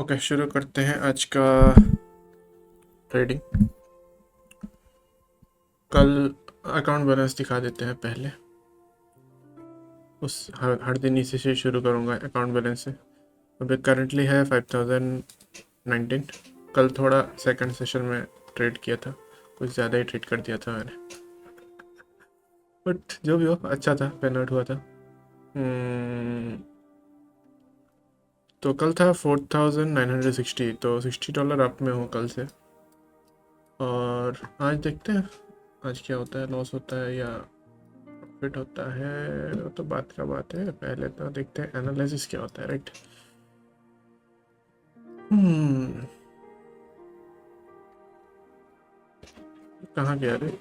Okay, शुरू करते हैं आज का ट्रेडिंग। कल अकाउंट बैलेंस दिखा देते हैं पहले। उस हर दिन इसी से शुरू करूँगा अकाउंट बैलेंस से। अभी करंटली है 5019। कल थोड़ा सेकंड सेशन में ट्रेड किया था, कुछ ज़्यादा ही ट्रेड कर दिया था मैंने, बट जो भी हो अच्छा था, पेन आउट हुआ था। तो कल था 4960, तो $60 अप में हूँ कल से। और आज देखते हैं आज क्या होता है, लॉस होता है या प्रॉफिट होता है, वो तो बात का बात है। पहले तो देखते हैं एनालिसिस क्या होता है, राइट। कहाँ गया रे?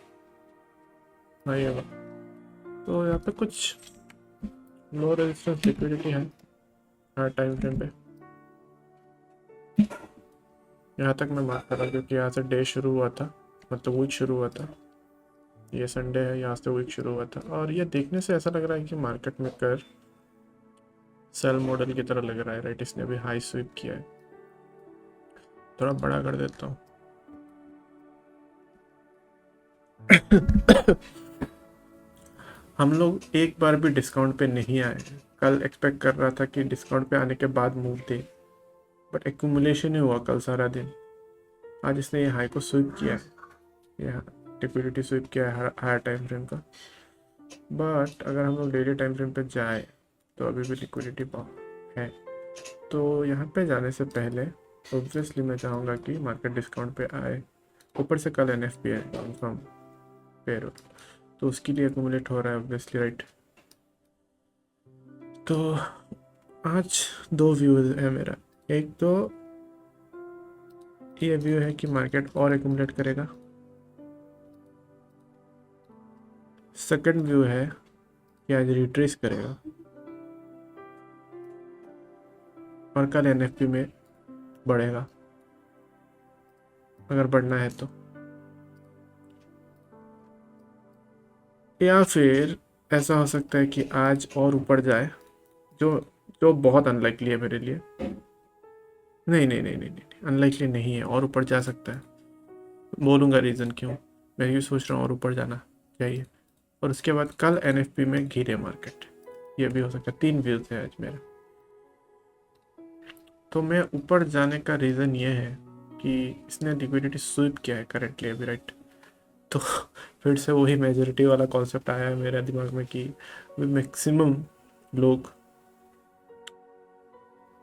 हाँ ये वाला। तो यहाँ पे कुछ लो रेजिस्टेंस लिक्विडिटी है हर टाइम फ्रेम पे। यहाँ तक मैं मार्क कर रहा क्योंकि यहाँ से डे शुरू हुआ था, मतलब वीक शुरू हुआ था। ये संडे है, यहाँ से वीक शुरू हुआ था। और ये देखने से ऐसा लग रहा है कि मार्केट में कर सेल मॉडल की तरह लग रहा है, राइट। इसने अभी हाई स्वीप किया है, थोड़ा बड़ा कर देता हूँ। हम लोग एक बार भी डिस्काउंट पे नहीं आए। कल एक्सपेक्ट कर रहा था कि डिस्काउंट पे आने के बाद मूव दे, बट एक्यूमुलेशन ही हुआ कल सारा दिन। आज इसने ये हाई को स्वीप किया है, ये लिक्विडिटी स्वीप किया है हायर टाइम फ्रेम का। बट अगर हम लोग डेली टाइम फ्रेम पे जाए तो अभी भी लिक्विडिटी है। तो यहाँ पे जाने से पहले ऑब्वियसली मैं चाहूँगा कि मार्केट डिस्काउंट पे आए। ऊपर से कल NFP है कंफर्म पेरोल, तो उसके लिए एक्यूमुलेट हो रहा है ऑब्वियसली, राइट। तो आज दो व्यू है मेरा। एक तो ये व्यू है कि मार्केट और एक्यूमुलेट करेगा। सेकंड व्यू है कि आज रिट्रेस करेगा और कल NFP में बढ़ेगा, अगर बढ़ना है तो। या फिर ऐसा हो सकता है कि आज और ऊपर जाए, जो जो बहुत अनलाइकली है मेरे लिए। नहीं नहीं नहीं नहीं नहीं, अनलाइकली नहीं है, और ऊपर जा सकता है। बोलूँगा रीज़न क्यों। मैं ये सोच रहा हूँ और ऊपर जाना चाहिए, और उसके बाद कल NFP में गिरे मार्केट, ये भी हो सकता है। तीन व्यूज है आज मेरा। तो मैं ऊपर जाने का रीज़न ये है कि इसने लिक्विडिटी स्वीप किया है करेंटली अभी, राइट। तो फिर से वही मेजोरिटी वाला कॉन्सेप्ट आया है मेरे दिमाग में कि मैक्सिमम लोग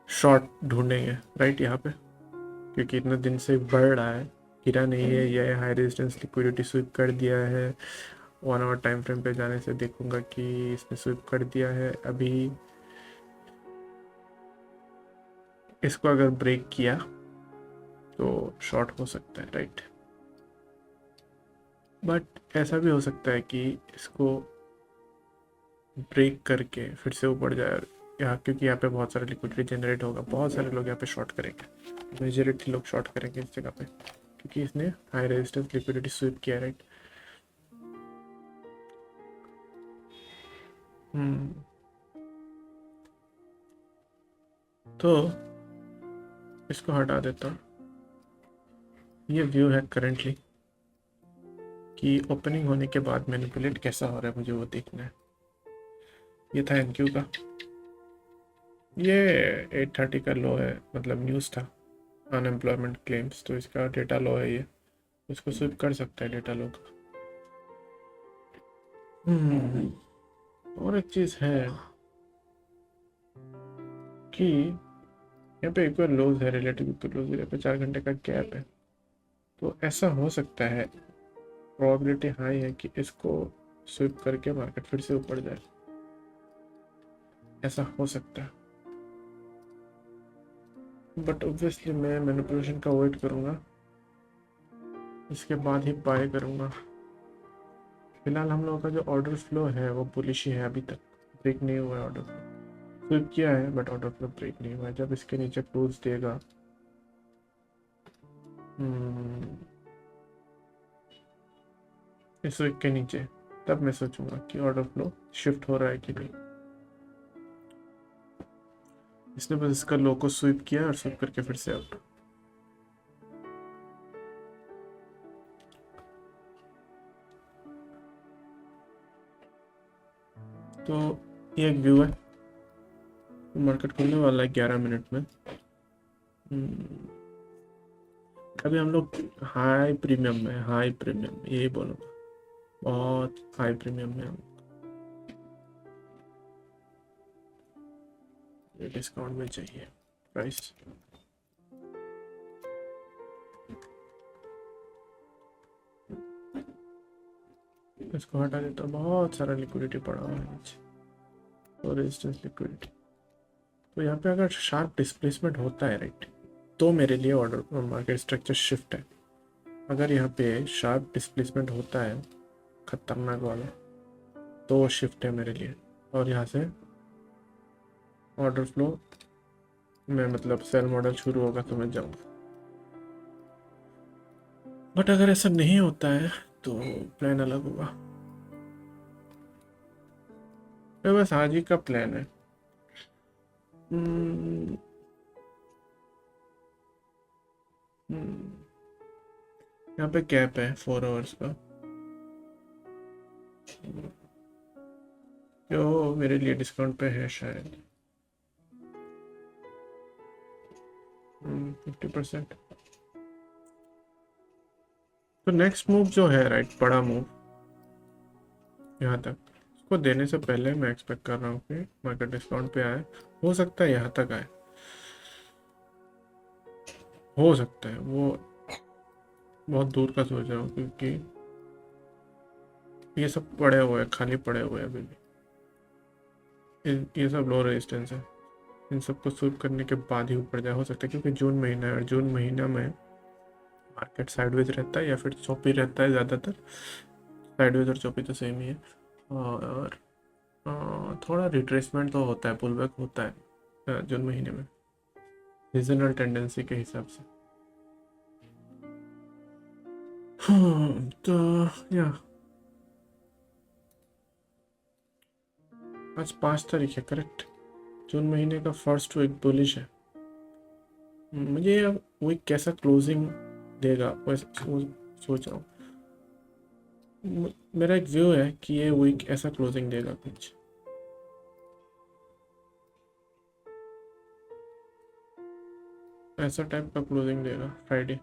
शॉर्ट ढूंढेंगे, राइट, यहाँ पे, क्योंकि इतने दिन से बढ़ रहा है, गिरा नहीं है। यह हाई रेजिस्टेंस लिक्विडिटी स्वीप कर दिया है। 1 आवर टाइम फ्रेम पे जाने से देखूंगा कि इसने स्वीप कर दिया है। अभी इसको अगर ब्रेक किया तो शॉर्ट हो सकता है, राइट। बट ऐसा भी हो सकता है कि इसको ब्रेक करके फिर से ऊपर जाए यहाँ, क्योंकि यहाँ पे बहुत सारा लिक्विडिटी जनरेट होगा, बहुत सारे लोग यहाँ पे शॉर्ट करेंगे, मेजोरिटी लोग शॉर्ट करेंगे इस जगह पे, क्योंकि इसने हाई रेजिस्टेंस लिक्विडिटी स्वीप किया, राइट। तो इसको हटा देता हूँ। ये व्यू है करेंटली कि ओपनिंग होने के बाद मैनिपुलेट कैसा हो रहा है, मुझे वो देखना है। ये था NQ का, ये 830 का लो है, मतलब न्यूज़ था अनएम्प्लॉयमेंट क्लेम्स, तो इसका डेटा लो है ये, इसको स्विप कर सकता है डेटा लो का। और एक चीज़ है कि यहाँ पे इक्वल लोज है, रिलेटिव इक्वल लोज, यहाँ पे 4 घंटे का गैप है। तो ऐसा हो सकता है, प्रोबेबिलिटी हाई है कि इसको स्विप करके मार्केट फिर से ऊपर जाए, ऐसा हो सकता है। बट ऑब्वियसली मैं मैनिपुलेशन का वेट करूँगा, इसके बाद ही बाय करूँगा। फिलहाल हम लोगों का जो ऑर्डर फ्लो है वो बुलिश ही है, अभी तक ब्रेक नहीं हुआ है ऑर्डर फ्लो। स्विप किया है बट ऑर्डर फ्लो ब्रेक नहीं हुआ है। जब इसके नीचे क्लोज देगा, इस वीक के नीचे, तब मैं सोचूंगा कि ऑर्डर फ्लो शिफ्ट हो रहा है कि नहीं। इसने बस इसका लो को स्वीप किया और स्वीप करके फिर से आउट। तो ये एक व्यू है, मार्केट खुलने वाला है 11 मिनट में। अभी हम लोग हाई प्रीमियम में, हाई प्रीमियम यही बोलूँगा, बहुत हाई प्रीमियम में हम। ये डिस्काउंट में चाहिए प्राइस। इसको हटा देता हूँ, बहुत सारा लिक्विडिटी पड़ा हुआ है नीचे और रेजिस्टेंस लिक्विडिटी। तो यहाँ पे अगर शार्प डिस्प्लेसमेंट होता है राइट, तो मेरे लिए ऑर्डर मार्केट स्ट्रक्चर शिफ्ट है। अगर यहाँ पे शार्प डिस्प्लेसमेंट होता है खतरनाक वाला, तो शिफ्ट है मेरे लिए, और यहाँ से ऑर्डर फ्लो में मतलब सेल मॉडल शुरू होगा तो मैं जाऊँगा। बट अगर ऐसा नहीं होता है तो प्लान अलग होगा। ये बस आज ही का प्लान है। यहाँ पे कैप है 4 आवर्स का, जो मेरे लिए डिस्काउंट पे है शायद 50%। तो नेक्स्ट मूव जो है राइट, बड़ा मूव यहाँ तक, उसको देने से पहले मैं एक्सपेक्ट कर रहा हूँ कि मार्केट डिस्काउंट पे आए। हो सकता है यहाँ तक आए, हो सकता है, वो बहुत दूर का सोच रहा हूँ, क्योंकि ये सब पड़े हुए हैं, खाली पड़े हुए हैं अभी भी। ये सब लो रेजिस्टेंस है, इन सबको स्वीप करने के बाद ही ऊपर जाए। हो सकता है क्योंकि जून महीना है, और जून महीना में मार्केट साइडवेज रहता है या फिर चौपी रहता है ज़्यादातर। साइडवेज और चौपी तो सेम ही है। और थोड़ा रिट्रेसमेंट तो होता है, पुलबैक होता है जून महीने में सीजनल टेंडेंसी के हिसाब से। तो या आज 5 तारीख है करेक्ट, जून महीने का फर्स्ट वीक बुलिश है। मुझे अब वीक कैसा क्लोजिंग देगा वैसे सोच रहा हूँ। मेरा एक व्यू है कि ये वीक ऐसा क्लोजिंग देगा, कुछ ऐसा टाइप का क्लोजिंग देगा फ्राइडे।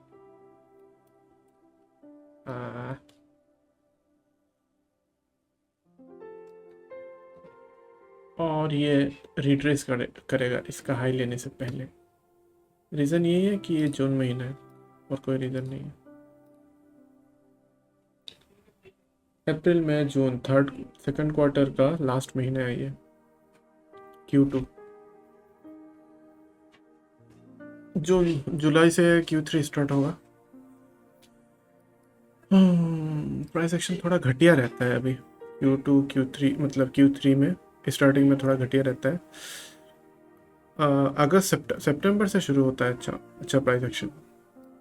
और ये रिट्रेस करेगा इसका हाई लेने से पहले। रीज़न यही है कि ये जून महीना है, और कोई रीज़न नहीं है। अप्रैल में जून सेकंड क्वार्टर का लास्ट महीना है ये, Q2। जून जुलाई से Q3 स्टार्ट होगा। प्राइस एक्शन थोड़ा घटिया रहता है अभी Q2 Q3, मतलब Q3 में स्टार्टिंग में थोड़ा घटिया रहता है। अगस्त सितंबर से शुरू होता है अच्छा प्राइस एक्शन।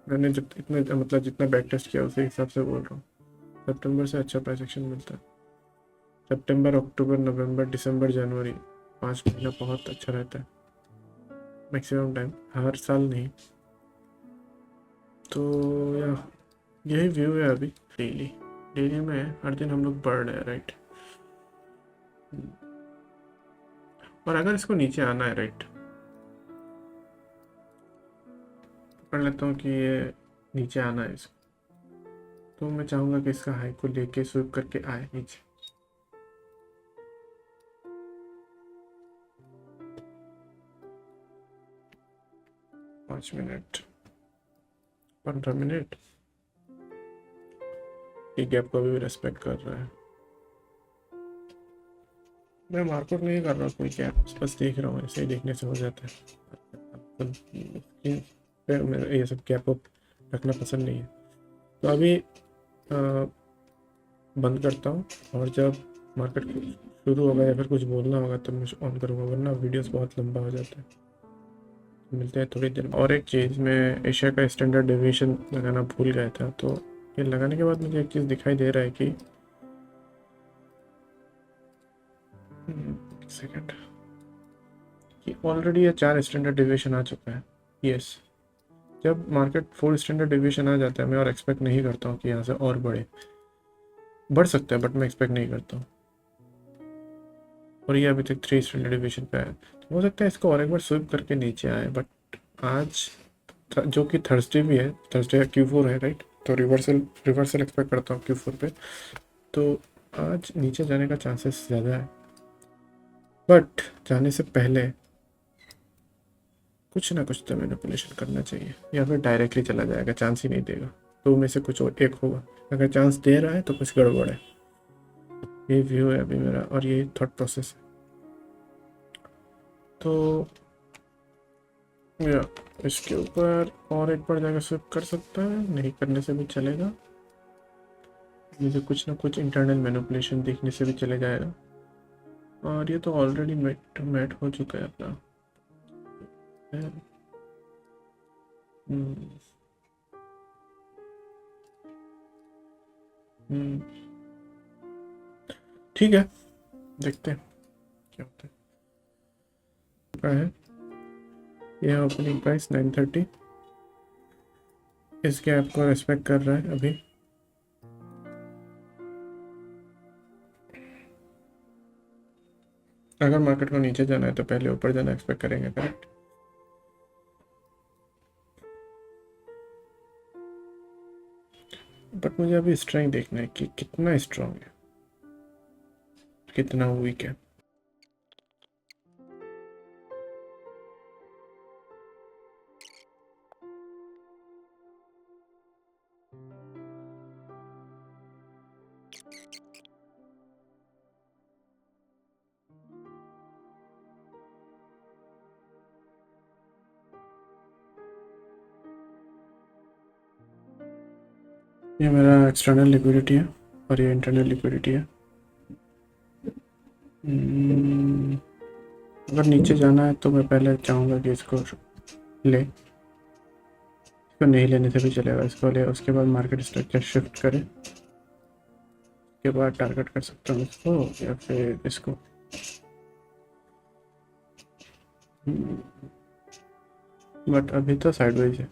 मैंने जितना बैक टेस्ट किया उसी हिसाब से बोल रहा हूँ, सितंबर से अच्छा प्राइस एक्शन मिलता है। सितंबर, अक्टूबर, नवंबर, दिसंबर, जनवरी 5 महीना बहुत अच्छा रहता है मैक्सिमम टाइम, हर साल नहीं। तो यही व्यू है अभी। डेली में हर दिन हम लोग बढ़ रहे हैं राइट। और अगर इसको नीचे आना है राइट, पकड़ लेता हूँ कि ये नीचे आना है इसको, तो मैं चाहूँगा कि इसका हाई को लेके स्वीप करके आए नीचे। पाँच मिनट, 15 मिनट, ये गैप को भी रेस्पेक्ट कर रहा है। मैं मार्केट नहीं कर रहा कोई गैप, बस देख रहा हूँ, ऐसे ही देखने से हो जाता है। ये सब गैप अप रखना पसंद नहीं है। तो अभी बंद करता हूँ, और जब मार्केट शुरू होगा या फिर कुछ बोलना होगा तो मैं ऑन करूँगा, वरना वीडियोस बहुत लंबा हो जाता है। मिलते हैं थोड़ी देर में। और एक चीज़, मैं एशिया का स्टैंडर्ड डेविएशन लगाना भूल गया था, तो ये लगाने के बाद मुझे एक चीज़ दिखाई दे रहा है कि सेकंड, कि ऑलरेडी ये 4 स्टैंडर्ड डिविएशन आ चुका है। यस, जब मार्केट 4 स्टैंडर्ड डिविएशन आ जाता है मैं और एक्सपेक्ट नहीं करता हूँ कि यहाँ से और बढ़ सकता है, बट मैं एक्सपेक्ट नहीं करता हूँ। और ये अभी तक 3 स्टैंडर्ड डिविएशन पे है, तो हो सकता है इसको और एक बार स्विप करके नीचे आए। बट आज जो कि थर्सडे भी है, थर्सडे Q4 है राइट, तो रिवर्सल एक्सपेक्ट करता हूँ Q4 पे, तो आज नीचे जाने का चांसेस ज़्यादा है। बट जाने से पहले कुछ ना कुछ तो मैनिपुलेशन करना चाहिए, या फिर डायरेक्टली चला जाएगा, चांस ही नहीं देगा। तो में से कुछ और एक होगा, अगर चांस दे रहा है तो कुछ गड़बड़ है। ये व्यू है अभी मेरा और ये थॉट प्रोसेस है। तो या इसके ऊपर और एक बार जाकर स्विप कर सकता है, नहीं करने से भी चलेगा। मुझे कुछ ना कुछ इंटरनल मैनिपुलेशन देखने से भी चले जाएगा। और ये तो ऑलरेडी मैट हो चुका है अपना। ठीक है, देखते हैं क्या होता है। ये ओपनिंग प्राइस 930, इस गैप को रेस्पेक्ट कर रहा है अभी। अगर मार्केट को नीचे जाना है तो पहले ऊपर जाना एक्सपेक्ट करेंगे, करेक्ट। बट मुझे अभी स्ट्रेंथ देखना है कि कितना स्ट्रांग है, कितना वीक है। ये मेरा एक्सटर्नल लिक्विडिटी है और ये इंटरनल लिक्विडिटी है। अगर नीचे जाना है तो मैं पहले चाहूँगा कि इसको ले, इसको नहीं लेने से भी चलेगा, इसको ले, उसके बाद मार्केट स्ट्रक्चर शिफ्ट करे, उसके बाद टारगेट कर सकता हूँ इसको या फिर इसको। बट अभी तो साइडवेज है।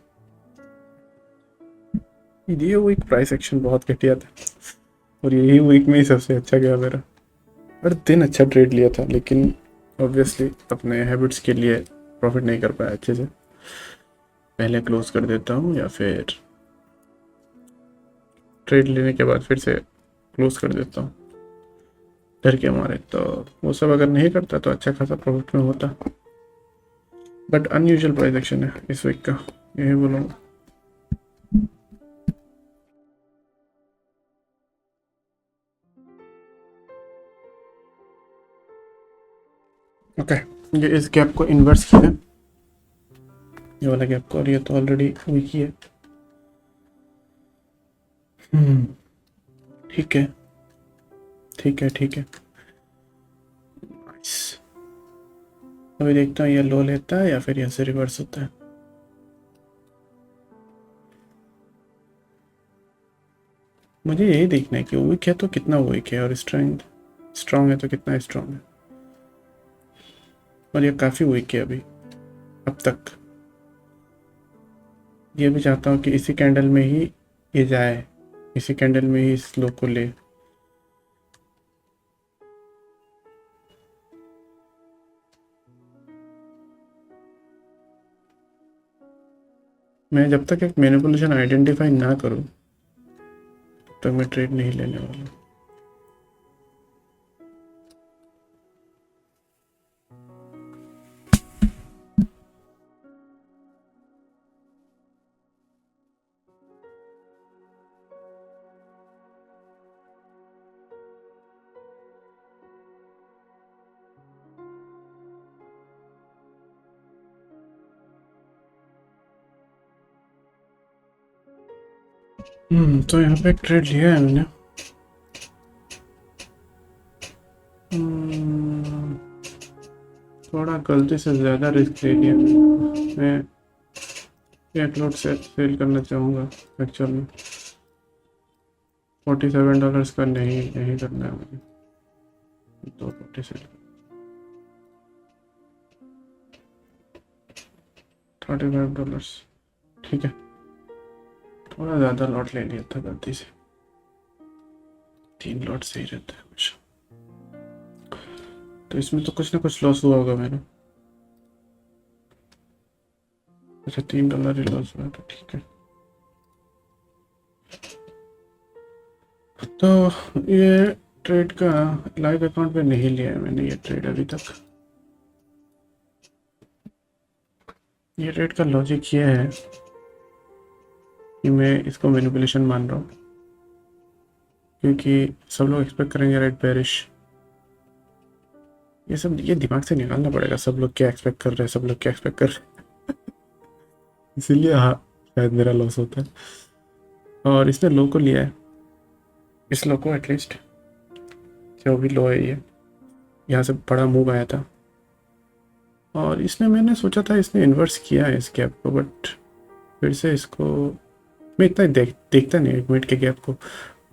ये वीक प्राइस एक्शन बहुत घटिया था और यही वीक में ही सबसे अच्छा गया मेरा। और दिन अच्छा ट्रेड लिया था, लेकिन ऑब्वियसली अपने हैबिट्स के लिए प्रॉफिट नहीं कर पाया अच्छे से। पहले क्लोज कर देता हूँ या फिर ट्रेड लेने के बाद फिर से क्लोज कर देता हूँ डर के मारे। तो वो सब अगर नहीं करता तो अच्छा खासा प्रॉफिट में होता। बट अनयूजुअल प्राइस एक्शन है इस वीक का, यही बोलूँगा। ओके, ये इस गैप को इन्वर्स किया है, ये वाला गैप को, और ये तो ऑलरेडी वीक ही है। ठीक है ठीक है ठीक है, नाइस। अभी देखता हूँ ये लो लेता है या फिर यहाँ से रिवर्स होता है। मुझे यही देखना है कि वीक है तो कितना वीक है और स्ट्रांग है तो कितना स्ट्रांग है। और ये काफ़ी वीक है अभी अब तक। ये भी चाहता हूँ कि इसी कैंडल में ही ये जाए, इसी कैंडल में ही इस लो को ले। मैं जब तक एक मैनिपुलेशन आइडेंटिफाई ना करूँ तब तक मैं ट्रेड नहीं लेने वाला। तो यहाँ पे एक ट्रेड लिया है मैंने। थोड़ा गलती से ज़्यादा रिस्क ले लिया मैं एक लॉट से सेल करना चाहूँगा एक्चुअल में। $47 का नहीं करना है मुझे, 240 सेल। $45। ठीक है, थोड़ा ज़्यादा लॉट ले लिया था गलती से। 3 लॉट सही रहता है हमेशा। तो इसमें तो कुछ ना कुछ लॉस हुआ होगा मेरा। अच्छा, $3 ही लॉस हुआ, तो ठीक है। तो ये ट्रेड का लाइव अकाउंट पे नहीं लिया है मैंने ये ट्रेड अभी तक। ये ट्रेड का लॉजिक ये है कि मैं इसको मैनिपुलेशन मान रहा हूँ, क्योंकि सब लोग एक्सपेक्ट करेंगे राइट बेरिश। ये दिमाग से निकालना पड़ेगा, सब लोग क्या एक्सपेक्ट कर रहे हैं, सब लोग क्या एक्सपेक्ट कर रहे हैं। इसीलिए हाँ, शायद मेरा लॉस होता है। और इसने लो को लिया है, इस लो को एटलीस्ट, जो भी लो है ये, यहाँ से बड़ा मूव आया था। और इसने, मैंने सोचा था इसने इन्वर्स किया है इस गैप को, बट फिर से इसको मैं इतना देखता नहीं 1 मिनट के गैप को।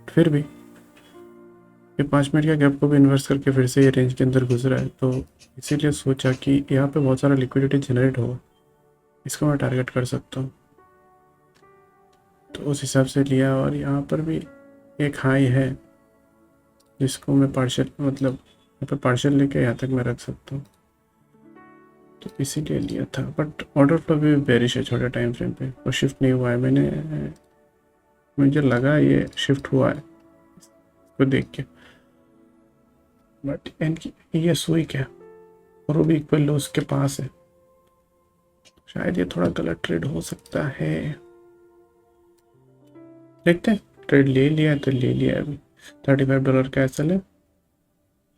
फिर भी ये 5 मिनट का गैप को भी इन्वर्स करके फिर से ये रेंज के अंदर गुजरा है, तो इसीलिए सोचा कि यहाँ पे बहुत सारा लिक्विडिटी जनरेट होगा, इसको मैं टारगेट कर सकता हूँ। तो उस हिसाब से लिया। और यहाँ पर भी एक हाई है जिसको मैं पार्शियल, मतलब यहाँ पर पार्शियल लेके यहाँ तक मैं रख सकता हूँ, तो इसीलिए लिया था। बट ऑर्डर फ्लो भी बेरिश है छोटे टाइम फ्रेम पे, और शिफ्ट नहीं हुआ है। मुझे लगा ये शिफ्ट हुआ है इसको देख के, बट इनकी ये स्विक है और वो भी इक्वल लो उसके पास है। शायद ये थोड़ा गलत ट्रेड हो सकता है, देखते हैं। ट्रेड ले लिया है तो ले लिया है। अभी $35 का एसएल है,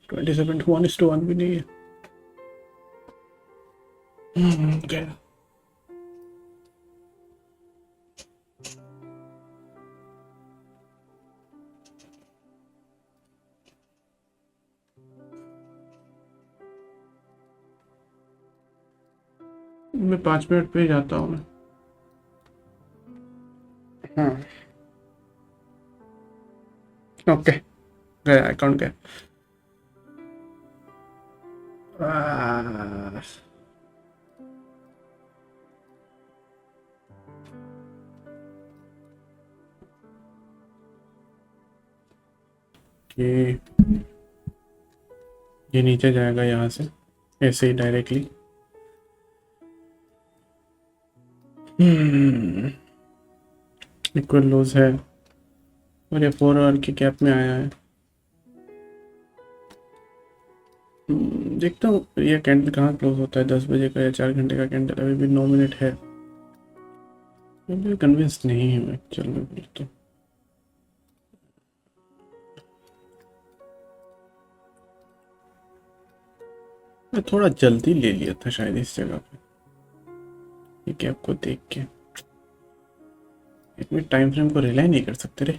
27 1:1 भी नहीं है। गया। मैं 5 मिनट पे ही जाता हूँ मैं। हाँ, ओके, गया अकाउंट गया। कि ये नीचे जाएगा यहाँ से ऐसे ही डायरेक्टली। इक्वल लोज है और ये 4 आवर की कैप में आया है। देखता हूँ ये कैंडल कहाँ क्लोज होता है, 10 बजे का या 4 घंटे का कैंडल। अभी भी 9 मिनट है, कन्विंस नहीं है मैं। चल मैं बोलता हूँ, मैं थोड़ा जल्दी ले लिया था शायद इस जगह पे, ये कैप को देख के। एक मिनट टाइम फ्रेम को रिलाई नहीं कर सकते रे।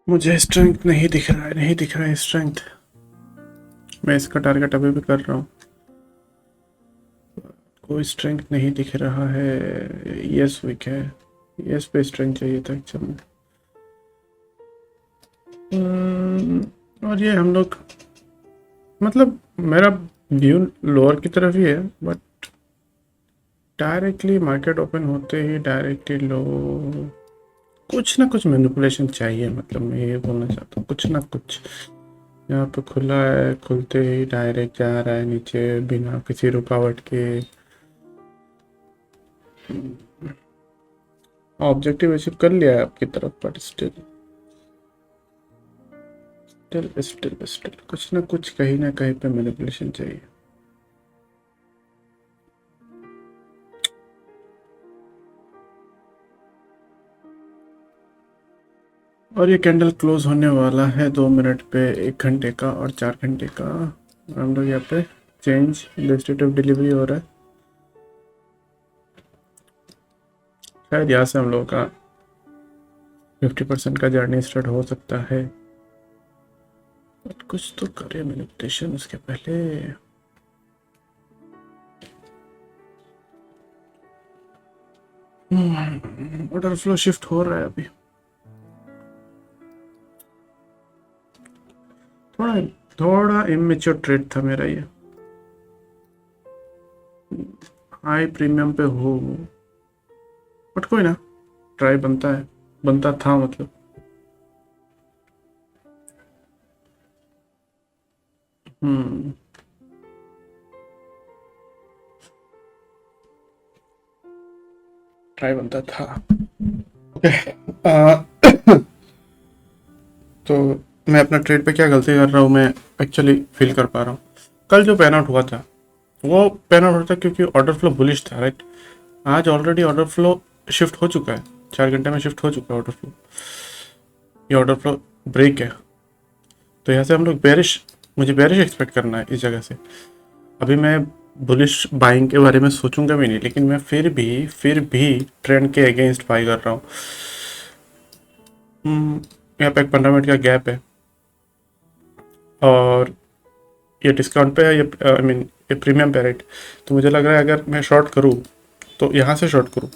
मुझे स्ट्रेंथ नहीं दिख रहा है, नहीं दिख रहा है स्ट्रेंथ। मैं इसका टारगेट अभी भी कर रहा हूँ, कोई स्ट्रेंथ नहीं दिख रहा है। यस वीक है, यस पे स्ट्रेंथ चाहिए था एक्चुअली में। और ये हम लोग, मतलब मेरा व्यू लोअर की तरफ ही है, बट डायरेक्टली मार्केट ओपन होते ही डायरेक्टली लो, कुछ ना कुछ मैनिपुलेशन चाहिए। मतलब मैं ये बोलना चाहता हूँ, कुछ ना कुछ। यहाँ पे खुला है, खुलते ही डायरेक्ट जा रहा है नीचे बिना किसी रुकावट के। ऑब्जेक्टिव अचीव कर लिया है आपकी तरफ, बट स्टिल कुछ ना कुछ कहीं ना कहीं पे मैनिपुलेशन चाहिए। और ये कैंडल क्लोज होने वाला है 2 मिनट पे, 1 घंटे का और 4 घंटे का। हम लोग यहाँ पे चेंज लिस्टेड ऑफ डिलीवरी हो रहा है, शायद यहाँ से हम लोगों का 50% का जर्नी स्टार्ट हो सकता है। बट कुछ तो करे मैनिपुलेशन उसके पहले। ऑर्डर फ्लो शिफ्ट हो रहा है अभी, थोड़ा थोड़ा इमेच्योर ट्रेड था मेरा ये। हाई प्रीमियम पे हो, बट कोई ना, ट्राई बनता है, बनता था मतलब। ट्राई बनता था। ओके। तो मैं अपना ट्रेड पे क्या गलती कर रहा हूँ मैं एक्चुअली फील कर पा रहा हूँ। कल जो पैन आउट हुआ था वो पैन आउट होता क्योंकि ऑर्डर फ्लो बुलिश था, राइट। आज ऑलरेडी ऑर्डर फ्लो शिफ्ट हो चुका है, 4 घंटे में शिफ्ट हो चुका है ऑर्डर फ्लो। ये ऑर्डर फ्लो ब्रेक है, तो यहाँ से हम लोग बेरिश, मुझे बेरिश एक्सपेक्ट करना है इस जगह से। अभी मैं बुलिश बाइंग के बारे में सोचूंगा भी नहीं, लेकिन मैं फिर भी ट्रेंड के अगेंस्ट बाई कर रहा हूँ। यहाँ पे एक 15 मिनट का गैप है और ये डिस्काउंट पे है, ये आई मीन ये प्रीमियम पे, राइट। तो मुझे लग रहा है अगर मैं शॉर्ट करूँ तो यहाँ से शॉर्ट करूँ,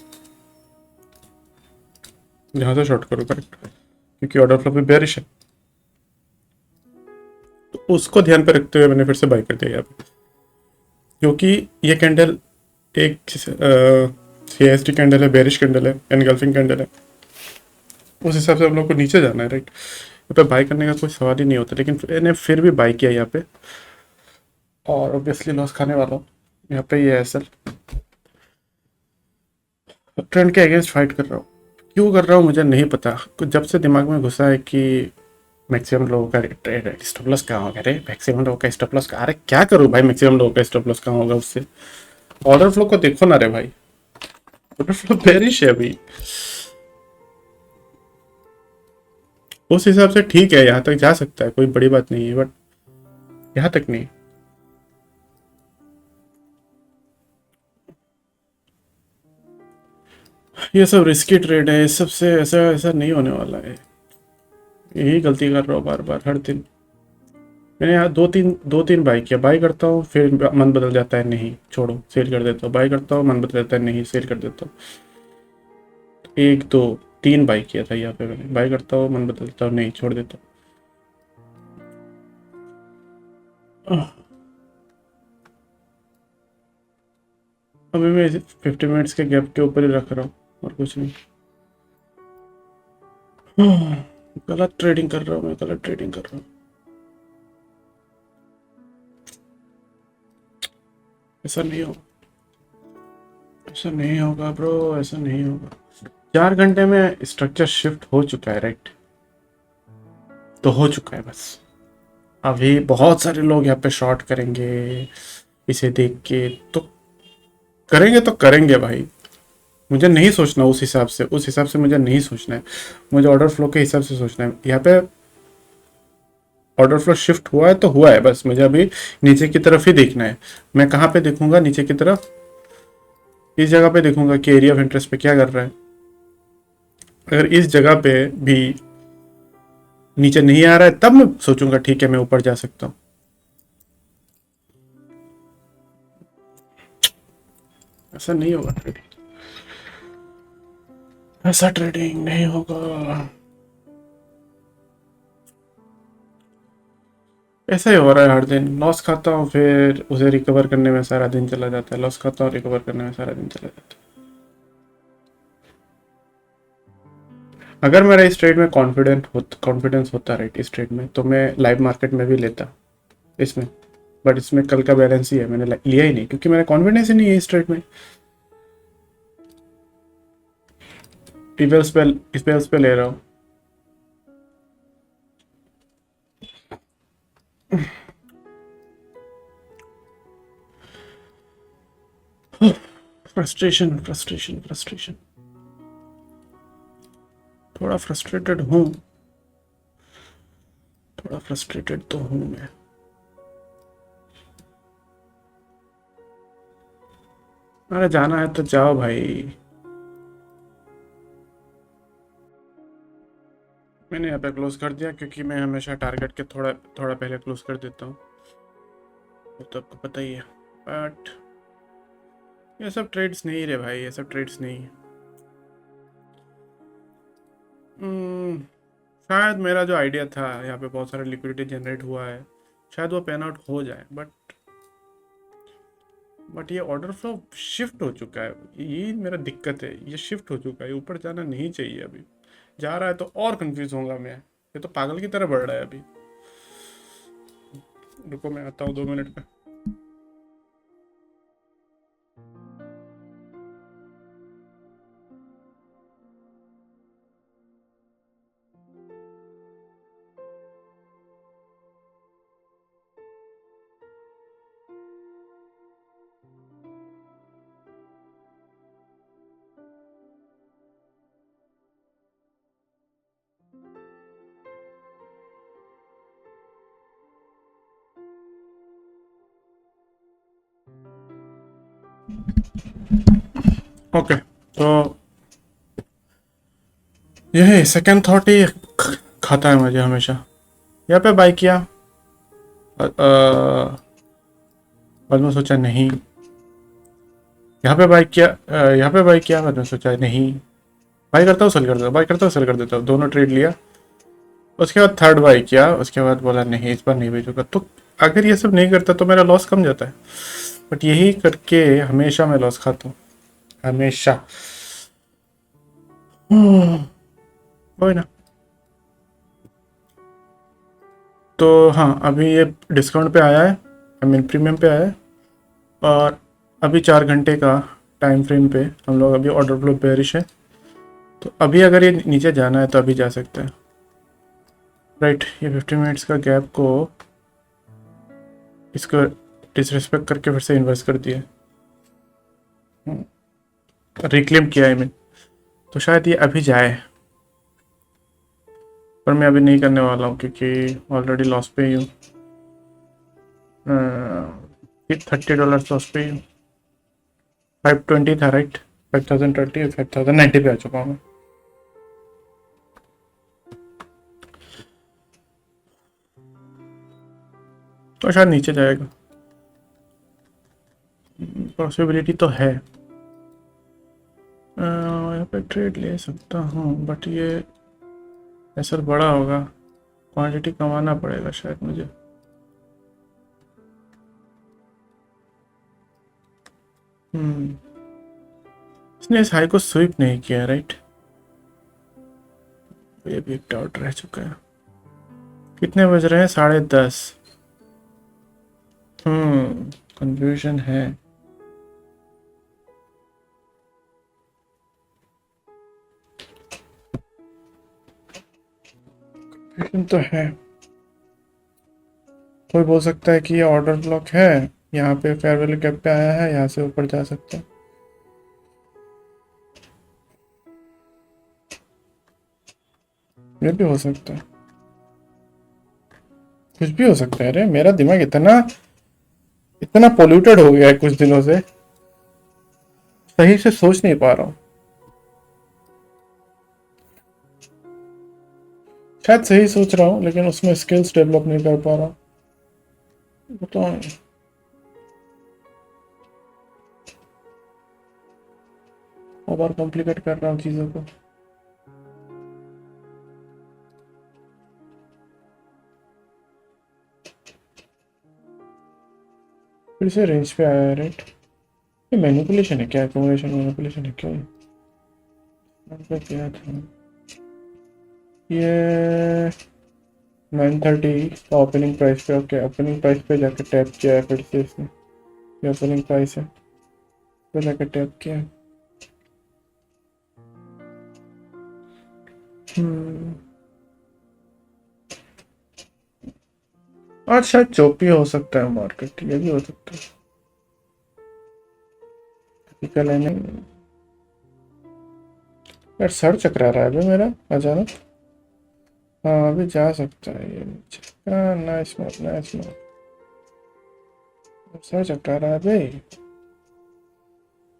यहाँ से शॉर्ट करूँ, करेक्ट, क्योंकि ऑर्डर फ्लो भी बेरिश है। तो उसको ध्यान पे रखते हुए मैंने फिर से बाई कर दिया यहाँ पे, क्योंकि ये कैंडल एक CST कैंडल है, बेरिश कैंडल है, एनगल्फिंग कैंडल है। उस हिसाब से हम लोग को नीचे जाना है, राइट। यहाँ पे बाई करने का कोई सवाल ही नहीं होता, लेकिन मैंने फिर भी बाई किया यहाँ पे और ऑब्वियसली लॉस खाने वाला हूँ। यहाँ पे ये एसएल ट्रेंड के अगेंस्ट फाइट कर रहा हूँ। क्यों कर रहा हूँ मुझे नहीं पता, कुछ जब से दिमाग में घुसा है कि मैक्सिमम लोगों का स्टॉप लॉस कहाँ होगा, अरे मैक्सिमम लोगों का स्टॉप लॉस कहाँ, अरे क्या करूँ भाई, मैक्सिमम लोगों का स्टॉप लॉस कहाँ होगा उससे। ऑर्डर फ्लो को देखो ना रे भाई, ऑर्डर फ्लो बेरिश है अभी। उस हिसाब से ठीक है, यहाँ तक जा सकता है, कोई बड़ी बात नहीं है, बट यहाँ तक नहीं। ये सब रिस्की ट्रेड है, इस सबसे ऐसा ऐसा नहीं होने वाला है। यही गलती कर रहा हूँ बार बार हर दिन। मैंने यहाँ दो तीन बाई किया, बाई करता हूँ फिर मन बदल जाता है, नहीं छोड़ो सेल कर देता हूँ, बाई करता हूँ मन बदल जाता है, नहीं सेल कर देता हूँ। एक दो तीन बाई किया था यहाँ पे मैंने, बाई करता हूँ मन बदलता हूँ, नहीं छोड़ देता हूँ। अभी मैं 50 मिनट्स के गैप के ऊपर ही रख रहा हूँ और कुछ नहीं। गलत ट्रेडिंग कर रहा हूँ मैं, गलत ट्रेडिंग कर रहा हूँ। ऐसा नहीं होगा, ऐसा नहीं होगा ब्रो, ऐसा नहीं होगा। 4 घंटे में स्ट्रक्चर शिफ्ट हो चुका है, राइट। तो हो चुका है बस। अभी बहुत सारे लोग यहाँ पे शॉर्ट करेंगे इसे देख के, तो करेंगे तो करेंगे भाई। मुझे नहीं सोचना उस हिसाब से, उस हिसाब से मुझे नहीं सोचना है, मुझे ऑर्डर फ्लो के हिसाब से सोचना है। यहाँ पे ऑर्डर फ्लो शिफ्ट हुआ है तो हुआ है, बस मुझे अभी नीचे की तरफ ही देखना है। मैं कहाँ पे देखूंगा, नीचे की तरफ, इस जगह पे देखूंगा कि एरिया ऑफ इंटरेस्ट पे क्या कर रहा है। अगर इस जगह पे भी नीचे नहीं आ रहा है तब मैं सोचूंगा ठीक है मैं ऊपर जा सकता हूँ। ऐसा नहीं होगा ट्रेडिंग, ऐसा ट्रेडिंग नहीं होगा। ऐसा ही हो रहा है हर दिन, लॉस खाता हूँ फिर उसे रिकवर करने में सारा दिन चला जाता है, लॉस खाता हूँ रिकवर करने में सारा दिन चला जाता है। अगर मेरा इस ट्रेड में कॉन्फिडेंस होता राइट इस ट्रेड में, तो मैं लाइव मार्केट में भी लेता इसमें। बट इसमें कल का बैलेंस ही है, मैंने लिया ही नहीं क्योंकि मेरा कॉन्फिडेंस ही नहीं है इस ट्रेड में। इस पे ले रहा हूँ। फ्रस्ट्रेशन फ्रस्ट्रेशन फ्रस्ट्रेशन, थोड़ा फ्रस्ट्रेटेड हूँ, थोड़ा फ्रस्ट्रेटेड तो हूँ मैं। अरे जाना है तो जाओ भाई। मैंने यहाँ पे क्लोज कर दिया क्योंकि मैं हमेशा टारगेट के थोड़ा थोड़ा पहले क्लोज कर देता हूँ, वो तो आपको पता ही है। बट ये सब ट्रेड्स नहीं रहे भाई, ये सब ट्रेड्स नहीं। हम्म, शायद मेरा जो आइडिया था, यहाँ पे बहुत सारा लिक्विडिटी जनरेट हुआ है, शायद वो पैन आउट हो जाए। बट ये ऑर्डर फ्लो शिफ्ट हो चुका है, ये मेरा दिक्कत है। ये शिफ्ट हो चुका है, ऊपर जाना नहीं चाहिए अभी। जा रहा है तो और कंफ्यूज होऊंगा मैं, ये तो पागल की तरह बढ़ रहा है अभी। रुको मैं आता हूँ 2 मिनट में। ओके, तो यही सेकंड थॉट ही खाता है मुझे हमेशा। यहाँ पे बाई किया, बाद में सोचा नहीं। यहाँ पे बाई किया, यहाँ पे बाई किया, बाद में सोचा नहीं। बाई करता हूँ सेल कर देता हूँ, बाई करता हूँ सेल कर देता हूँ, दोनों ट्रेड लिया। उसके बाद थर्ड बाई किया, उसके बाद बोला नहीं इस बार नहीं बेचूंगा। तो अगर ये सब नहीं करता तो मेरा लॉस कम जाता है, बट यही करके हमेशा मैं लॉस खाता हूँ, हमेशा। कोई ना। तो हाँ, अभी ये डिस्काउंट पे आया है, आई मीन प्रीमियम पे आया है। और अभी 4 घंटे का टाइम फ्रेम पे हम लोग अभी ऑर्डर फ्लो बेरिश है। तो अभी अगर ये नीचे जाना है तो अभी जा सकते हैं, राइट। ये 50 मिनट्स का गैप को इसको डिसरिस्पेक्ट करके फिर से इन्वेस्ट कर दिया, रिक्लेम किया आई मीन। तो शायद ये अभी जाए, पर मैं अभी नहीं करने वाला हूँ क्योंकि ऑलरेडी लॉस पे ही हूँ। $30 लॉस पे ही हूँ। 520 था, राइट। 5030, 5090 पे आ चुका हूँ मैं। तो शायद नीचे जाएगा, पॉसिबिलिटी तो है। यहाँ पे ट्रेड ले सकता हूँ, बट ये ऐसा बड़ा होगा, क्वांटिटी कमाना पड़ेगा शायद मुझे। इसने इस हाई को स्वीप नहीं किया, राइट। ये भी एक डाउट रह चुका है। कितने बज रहे हैं? 10:30। कंफ्यूजन है। कंफ्यूजन तो है। कोई बोल सकता है कि ये ऑर्डर ब्लॉक है, यहाँ पे फेयर वैल्यू गैप पे आया है, यहाँ से ऊपर जा सकता है। ये भी हो सकता है, कुछ भी हो सकता है। अरे मेरा दिमाग इतना इतना पोल्यूटेड हो गया है कुछ दिनों से, सही से सोच नहीं पा रहा हूँ। शायद सही सोच रहा हूँ लेकिन उसमें स्किल्स डेवलप नहीं कर पा रहा हूँ, बताओ। और कॉम्प्लिकेट कर रहा हूँ चीज़ों को। फिर से रेंज पे आया है, राइट। ये मैनिपुलेशन है क्या? एक्यूमुलेशन मैनिपुलेशन है क्या? ये क्या था? ये 930 का ओपनिंग प्राइस पे, ओके, ओपनिंग प्राइस पे जाकर टैप किया है फिर से इसने। ये ओपनिंग प्राइस है, पे जाकर टैप किया है। और शायद चोपी हो सकता है मार्केट, ये भी हो सकता है। कल है नहीं यार, सर चकरा रहा है अभी मेरा अचानक। हाँ अभी जा सकता है ये नीचे। Nice small, nice small. Sir चकरा रहा है भाई।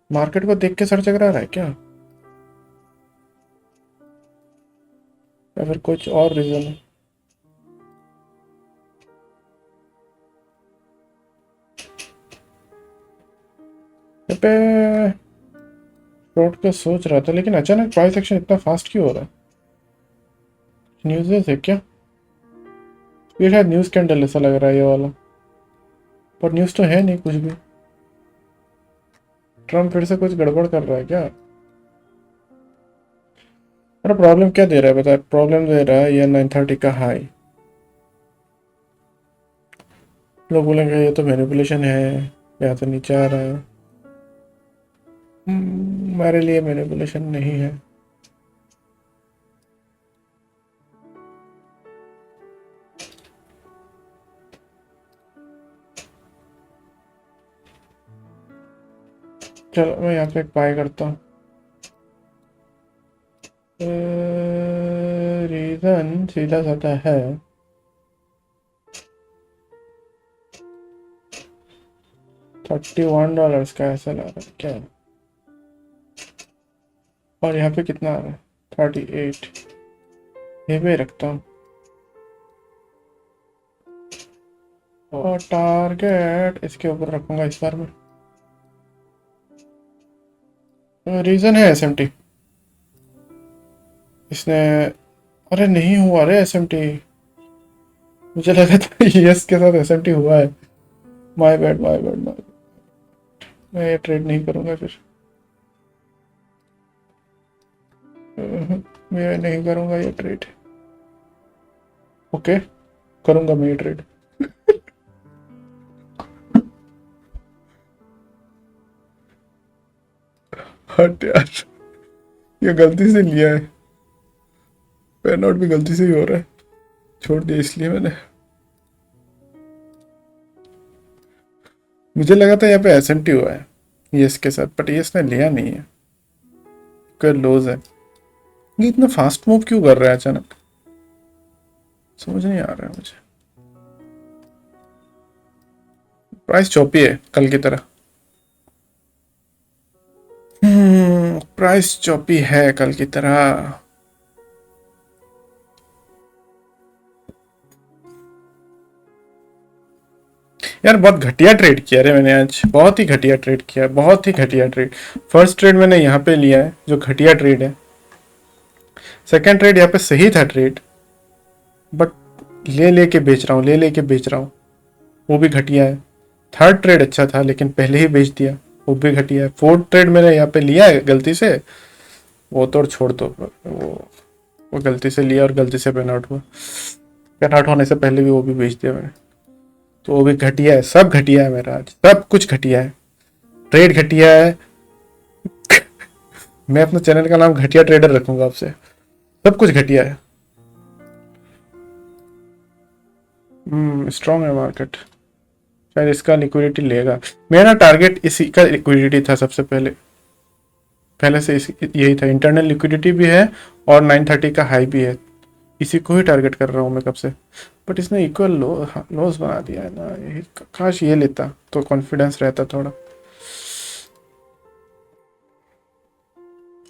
मार्केट को देख के सर चकरा रहा है क्या, या फिर कुछ और रीजन है? यहाँ पे शॉर्ट का सोच रहा था, लेकिन अचानक प्राइस एक्शन इतना फास्ट क्यों हो रहा है? न्यूज़ है क्या? ये शायद न्यूज़ कैंडल ऐसा लग रहा है ये वाला, पर न्यूज़ तो है नहीं कुछ भी। ट्रम्प फिर से कुछ गड़बड़ कर रहा है क्या? अरे प्रॉब्लम क्या दे रहा है बता, प्रॉब्लम दे रहा है ये 930 का हाई। लोग बोलेंगे ये तो मैनिपुलेशन है, या तो नीचे आ रहा है। हमारे लिए मैनिपुलेशन नहीं है। चलो मैं यहाँ पे एक बाय करता हूँ। रीजन सीधा साधा है, $31 का ऐसा ला रहा है क्या? और यहाँ पे कितना आ रहा है? 38। ये भी रखता हूँ। और टारगेट इसके ऊपर रखूंगा इस बार में। रीजन है एसएमटी, इसने, अरे नहीं हुआ रे एसएमटी, मुझे लगा था यूएस के साथ एसएमटी हुआ है। My bad my bad my, मैं ये ट्रेड नहीं करूंगा फिर। मैं नहीं करूंगा ये ट्रेड। ओके, करूंगा मैं ये ट्रेड। हट यार, ये गलती से लिया है, पैन आउट भी गलती से ही हो रहा है, छोड़ दिया इसलिए मैंने। मुझे लगा था यहाँ पे एसएमटी हुआ है यस के साथ, बट यस ने लिया नहीं है, कोई लॉस है। ये इतना फास्ट मूव क्यों कर रहा है अचानक, समझ नहीं आ रहा है मुझे। प्राइस चौपी है कल की तरह। प्राइस चौपी है कल की तरह। यार बहुत घटिया ट्रेड किया रे मैंने आज, बहुत ही घटिया ट्रेड किया, बहुत ही घटिया ट्रेड। फर्स्ट ट्रेड मैंने यहाँ पे लिया है जो घटिया ट्रेड है। सेकंड ट्रेड यहाँ पे सही था ट्रेड, बट ले लेके बेच रहा हूँ, ले लेके बेच रहा हूँ, वो भी घटिया है। थर्ड ट्रेड अच्छा था लेकिन पहले ही बेच दिया, वो भी घटिया है। फोर्थ ट्रेड मैंने यहाँ पे लिया है गलती से, वो तो छोड़ दो, वो गलती से लिया और गलती से पेन आउट हुआ, पेन आउट होने से पहले भी वो भी बेच दिया मैंने, तो वो भी घटिया है। सब घटिया है मेरा आज, सब कुछ घटिया है, ट्रेड घटिया है। मैं अपने चैनल का नाम घटिया ट्रेडर रखूंगा आपसे, सब कुछ घटिया है। स्ट्रॉन्ग है मार्केट, शायद इसका लिक्विडिटी लेगा। मेरा टारगेट इसी का लिक्विडिटी था सबसे पहले, पहले से यही था। इंटरनल लिक्विडिटी भी है और 930 का हाई भी है, इसी को ही टारगेट कर रहा हूँ मैं कब से। बट इसने इक्वल लॉस बना दिया है ना, यही काश ये लेता तो कॉन्फिडेंस रहता थोड़ा।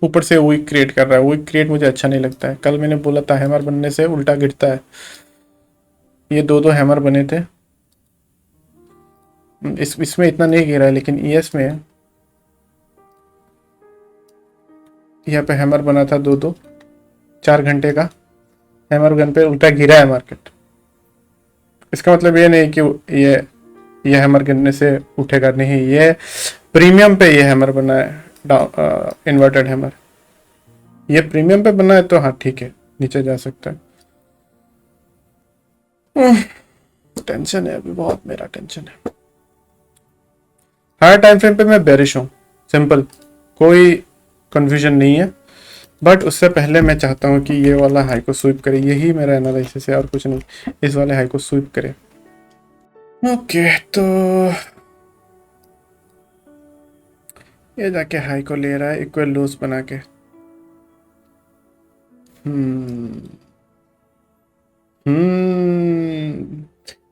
ऊपर से वीक क्रिएट कर रहा है, वीक क्रिएट मुझे अच्छा नहीं लगता है। कल मैंने बोला था हैमर बनने से उल्टा गिरता है, ये दो दो हैमर बने थे। इसमें इतना नहीं गिरा है, लेकिन ईएस में यहाँ पे हैमर बना था दो दो, 4 घंटे का हैमर गन पे उल्टा गिरा है मार्केट। इसका मतलब ये नहीं कि ये हैमर गिरने से उठेगा, नहीं, ये प्रीमियम पे ये हैमर बना है, इन्वर्टेड हैमर। ये प्रीमियम पे बना है तो हाँ ठीक है, नीचे जा सकता है। टेंशन है अभी बहुत, मेरा टेंशन है। हर टाइम फ्रेम पे मैं बेरिश हूँ, सिंपल, कोई कंफ्यूजन नहीं है। बट उससे पहले मैं चाहता हूँ कि ये वाला हाई को स्वीप करे, यही मेरा एनालिसिस है और कुछ नहीं, इस वाले हाई को स्वीप करे। ओके, तो ये जाके हाई को ले रहा है इक्वल लॉस बना के।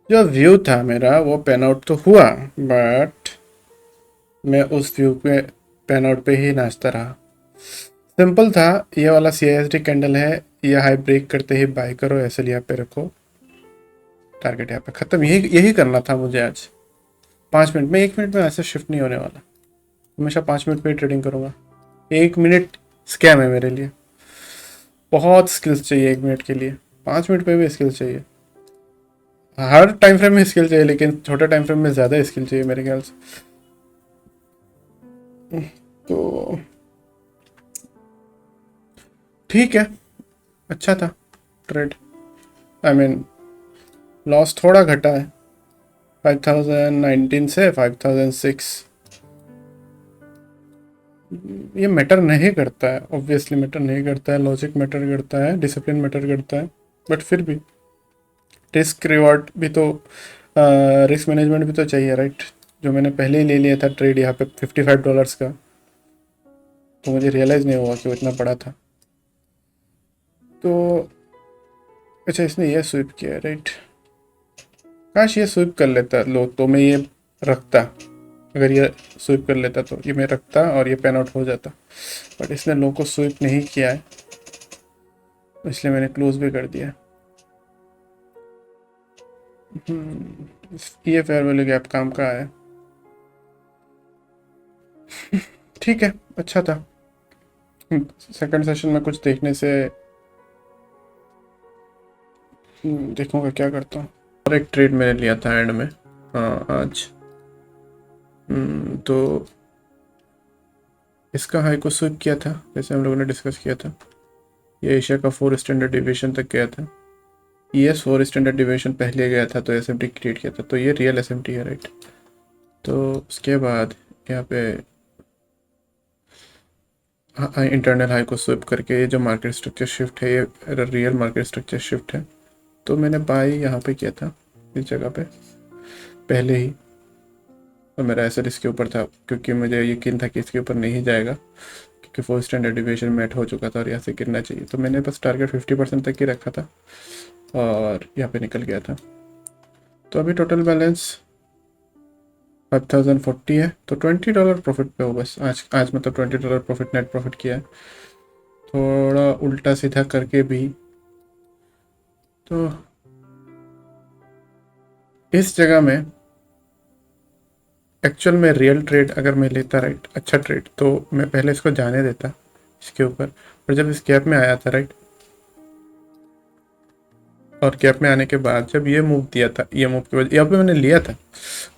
जो व्यू था मेरा वो पेन आउट तो हुआ, बट मैं उस व्यू पे पैन आउट पे ही नाचता रहा। सिंपल था, ये वाला CISD कैंडल है, ये हाई ब्रेक करते ही बाय करो, ऐसे यहाँ पे रखो, टारगेट यहाँ पे खत्म। यही यही करना था मुझे आज 5 मिनट में। 1 मिनट में ऐसे शिफ्ट नहीं होने वाला, हमेशा 5 मिनट पे ही ट्रेडिंग करूंगा। 1 मिनट स्कैम है मेरे लिए, बहुत स्किल्स चाहिए 1 मिनट के लिए। 5 मिनट पे भी स्किल्स चाहिए, हर टाइम फ्रेम में स्किल चाहिए, लेकिन छोटे टाइम फ्रेम में ज़्यादा स्किल चाहिए मेरे ख्याल से। तो ठीक है, अच्छा था ट्रेड। आई मीन लॉस थोड़ा घटा है, 5019 से 5006। ये मैटर नहीं करता है, ऑब्वियसली मैटर नहीं करता है, लॉजिक मैटर करता है, डिसिप्लिन मैटर करता है, बट फिर भी रिस्क रिवॉर्ड भी तो, रिस्क मैनेजमेंट भी तो चाहिए, राइट। जो मैंने पहले ही ले लिया था ट्रेड यहाँ पे $55 का, तो मुझे रियलाइज़ नहीं हुआ कि वो इतना बड़ा था। तो अच्छा, इसने ये स्विप किया है, राइट। काश ये स्विप कर लेता लो तो मैं ये रखता, अगर ये स्विप कर लेता तो ये मैं रखता और ये पैन आउट हो जाता, बट इसने लो को स्विप नहीं किया है, इसलिए मैंने क्लोज भी कर दिया। ये फेयर वैल्यू गैप काम का है। ठीक है, अच्छा था। सेकंड सेशन में कुछ देखने से देखूंगा क्या करता हूँ। और एक ट्रेड मैंने लिया था एंड में, हाँ आज। तो इसका हाई को स्विप किया था, जैसे हम लोगों ने डिस्कस किया था। ये एशिया का 4 स्टैंडर्ड डिविएशन तक गया था। ES 4 स्टैंडर्ड डिविएशन पहले गया था, तो SMT क्रिएट किया था, तो ये रियल SMT है, राइट। तो उसके बाद यहाँ पे इंटरनल हाई को स्विप करके ये जो मार्केट स्ट्रक्चर शिफ्ट है, ये रियल मार्केट स्ट्रक्चर शिफ्ट है। तो मैंने बाय यहाँ पे किया था, इस जगह पे पहले ही, और मेरा ऐसा इसके ऊपर था क्योंकि मुझे यकीन था कि इसके ऊपर नहीं जाएगा, क्योंकि 4 स्टैंडर्ड डिविएशन मैट हो चुका था और यहाँ से गिरना चाहिए। तो मैंने बस टारगेट 50% तक ही रखा था और यहाँ पे निकल गया था। तो अभी टोटल बैलेंस 5040 है, तो $20 प्रॉफिट पे हो बस। आज मतलब $20 प्रॉफिट, नेट प्रॉफिट किया है, थोड़ा उल्टा सीधा करके भी। तो इस जगह में एक्चुअल में रियल ट्रेड अगर मैं लेता, राइट, अच्छा ट्रेड, तो मैं पहले इसको जाने देता इसके ऊपर। और जब इस गैप में आया था, राइट, और गैप में आने के बाद जब ये मूव दिया था, ये मूव के बाद यहाँ पे मैंने लिया था,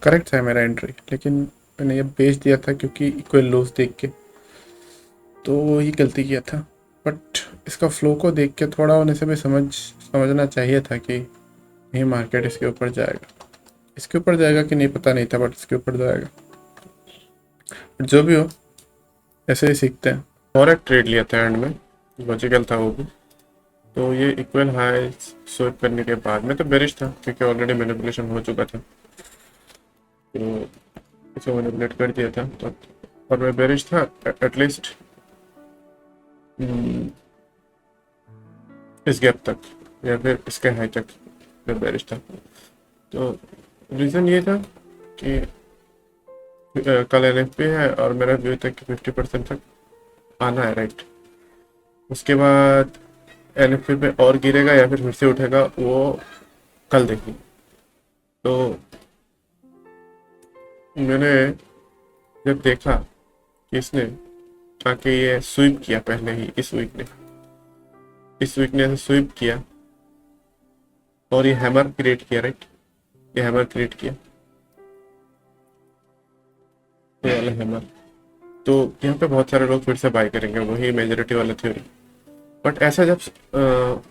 करेक्ट था मेरा एंट्री, लेकिन मैंने ये बेच दिया था क्योंकि इक्वल लॉस देख के, तो वही गलती किया था। बट इसका फ्लो को देख के थोड़ा होने से भी समझना चाहिए था कि नहीं, मार्केट इसके ऊपर जाएगा। इसके ऊपर जाएगा कि नहीं पता नहीं था, बट इसके ऊपर जाएगा। बट जो भी हो, ऐसे ही सीखते हैं। और एक ट्रेड लिया था एंड में, लॉजिकल था वो भी। तो ये इक्वल हाई स्विप करने के बाद मैं तो बेरिश था क्योंकि ऑलरेडी मैनिपुलेशन हो चुका था, तो इसे मैनिपुलेट कर दिया था। तो और मैं बेरिश था एटलीस्ट इस गैप तक या फिर इसके हाई तक मैं बेरिश था। तो रीज़न ये था कि कल NFP है और मेरा व्यू था कि 50% तक आना है, राइट। उसके बाद NFP पे और गिरेगा या फिर से उठेगा, वो कल देखेंगे। तो मैंने जब देखा कि इसने ताकि ये स्वीप किया पहले ही, इस वीक ने स्वीप किया और ये हैमर क्रिएट किया, राइट, ये हैमर क्रिएट किया, ये वाला हैमर। तो यहाँ पे बहुत सारे लोग फिर से बाय करेंगे, वही मेजोरिटी वाला थ्योरी। बट ऐसा जब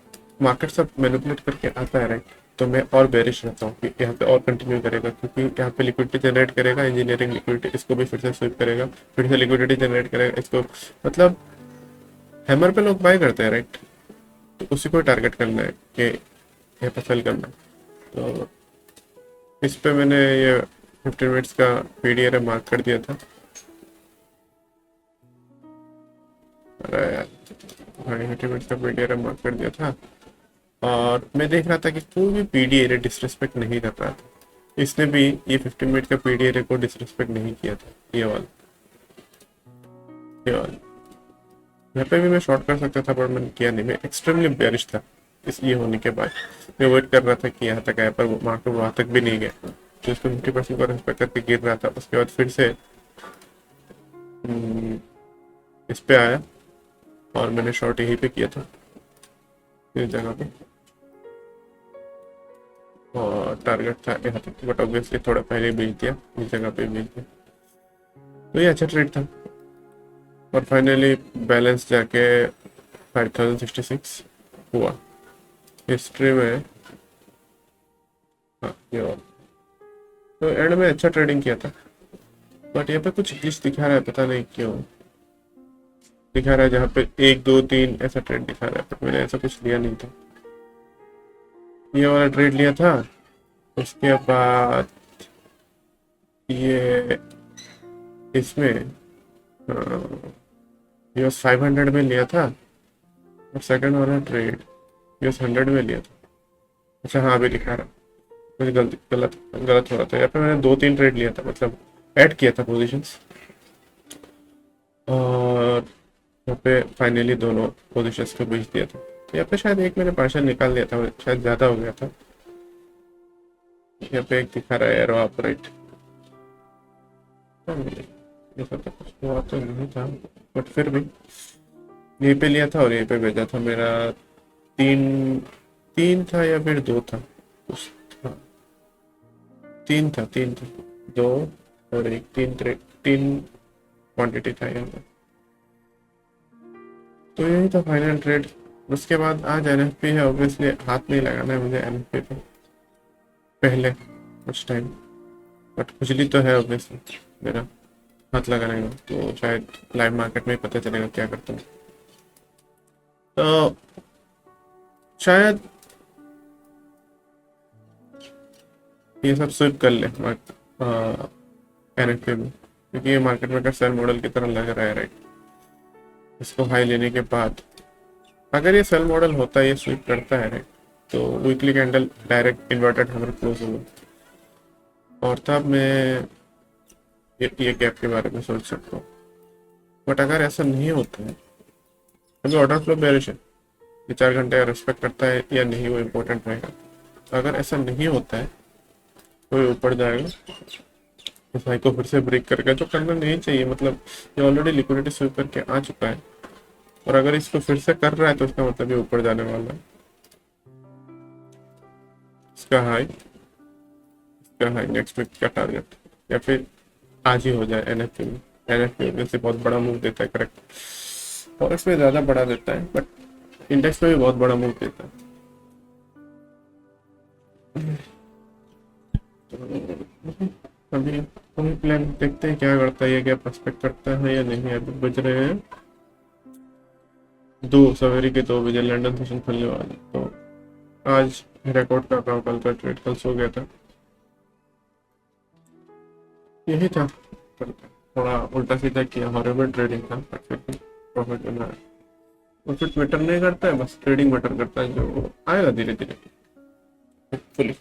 मार्केट सब मैनिपुलेट करके आता है, राइट, तो मैं और बेरिश रहता हूँ कि यहाँ पे और कंटिन्यू करेगा, क्योंकि यहाँ पे लिक्विडिटी जनरेट करेगा, इंजीनियरिंग लिक्विडिटी, इसको भी फिर से स्विप करेगा, फिर से लिक्विडिटी जनरेट करेगा इसको। मतलब हैमर पे लोग बाय करते हैं, राइट, तो उसी को टारगेट करना है कि यहाँ पे सेल करना है। तो इस पे मैंने ये 15 मिनट्स का PDR मार्क कर दिया था। अरे यार, 15 मिनट्स का PDR मार्क कर दिया था और मैं देख रहा था कि कोई भी PDR डिसरिस्पेक्ट नहीं कर रहा था। इसने भी ये 15 मिनट का PDR को डिसरिस्पेक्ट नहीं किया था, ये वाला। ये वाली। यहाँ पे भी मैं शॉर्ट कर सकता था पर मैंने किया नहीं, मैं एक्सट्रीमली बेरिश था इस ये होने के बाद। मैं वेट कर रहा था कि यहाँ तक आया पर मार्केट वहाँ तक भी नहीं गया, तो इसको 50% को रेस्पेक्ट करके गिर रहा था। उसके बाद फिर से इस पे आया और मैंने शॉर्ट यहीं पे किया था इस जगह पे, और टारगेट था यहाँ तक, बट ऑब्वियसली थोड़ा पहले बेच दिया, इस जगह पे बेच दिया। तो ये अच्छा ट्रेड था और फाइनली बैलेंस जाके 5066 हुआ हिस्ट्री में। हाँ ये और तो एंड में अच्छा ट्रेडिंग किया था, बट यहाँ पे कुछ ग्लिच दिखा रहा है, पता नहीं क्यों दिखा रहा है। जहाँ पे 1 2 3 ऐसा ट्रेड दिखा रहा है, बट मैंने ऐसा कुछ लिया नहीं था। ये वाला ट्रेड लिया था, उसके बाद ये इसमें यूएस 500 में लिया था, और सेकंड वाला ट्रेड यूएस 100 में लिया था। अच्छा हाँ अभी दिखा रहा, मुझे गलत गलत गलत हो रहा था। यहाँ पे मैंने 2 3 ट्रेड लिया था, मतलब ऐड किया था पोजीशंस, और यहाँ पे फाइनली दोनों पोजीशंस को बेच दिया था। यहाँ पे शायद एक मैंने पार्शल निकाल दिया था, शायद ज़्यादा हो गया था। यहाँ पे एक दिखा रहा है एरो ऑपरेट, ये सब तो कुछ हुआ तो नहीं था, बट फिर भी यहीं पे लिया था और यहीं पे भेजा था। मेरा 3 था या फिर 2 था, कुछ था, 3 था 2 और एक 3 क्वांटिटी था यहाँ पे। तो यही था फाइनल ट्रेड। उसके बाद आज एनएफपी है, ऑब्वियसली हाथ नहीं लगाना है मुझे एनएफपी पे पहले कुछ टाइम, बट खुजली तो है ऑब्वियसली मेरा हाथ लगाने का, तो शायद लाइव मार्केट में ही पता चलेगा क्या करता हूँ। तो शायद ये सब स्विप कर ले एनएफपी में, क्योंकि ये मार्केट में सेल मॉडल की तरह लग रहा है राइट। इसको हाई लेने के बाद अगर ये सेल मॉडल होता है, ये स्विप करता है राइट, तो वीकली कैंडल डायरेक्ट इन्वर्टेड हमर क्लोज होगा, और तब मैं ये गैप के बारे में सोच सकता हूँ। बट अगर ऐसा नहीं होता है, अभी ऑर्डर फ्लो बेरिश है, ये 4 घंटे का रेस्पेक्ट करता है या नहीं वो इम्पोर्टेंट रहेगा। तो अगर ऐसा नहीं होता है तो ये ऊपर जाएगा, इस हाई को फिर से ब्रेक करके, जो करना नहीं चाहिए, मतलब ये ऑलरेडी लिक्विडिटी स्विप करके आ चुका है, और अगर इसको फिर से कर रहा है तो इसका मतलब ये ऊपर जाने वाला है। इसका हाई नेक्स्ट वीक का टारगेट, या फिर आज ही हो जाए एनएफपी में। एनएफपी में से बहुत बड़ा मूव देता है करेक्ट, फॉरेक्स में ज़्यादा बड़ा देता है, बट इंडेक्स में भी बहुत बड़ा मूव देता है। तो अभी प्लान देखते हैं क्या करता है, ये क्या पर्सपेक्ट करता है या नहीं। अभी बज रहे हैं 2 सवेरे के 2 बजे, लंदन सेशन खुलने वाला, तो आज रिकॉर्ड कर रहा हूँ, कल का ट्रेड कल सो गया था। यही था, थोड़ा उल्टा सीधा किया, हॉरिबल ट्रेडिंग था, बट फिर प्रॉफिट बना है। प्रॉफिट मैटर नहीं करता है, बस ट्रेडिंग मैटर करता है, जो आएगा धीरे धीरे होपफुली।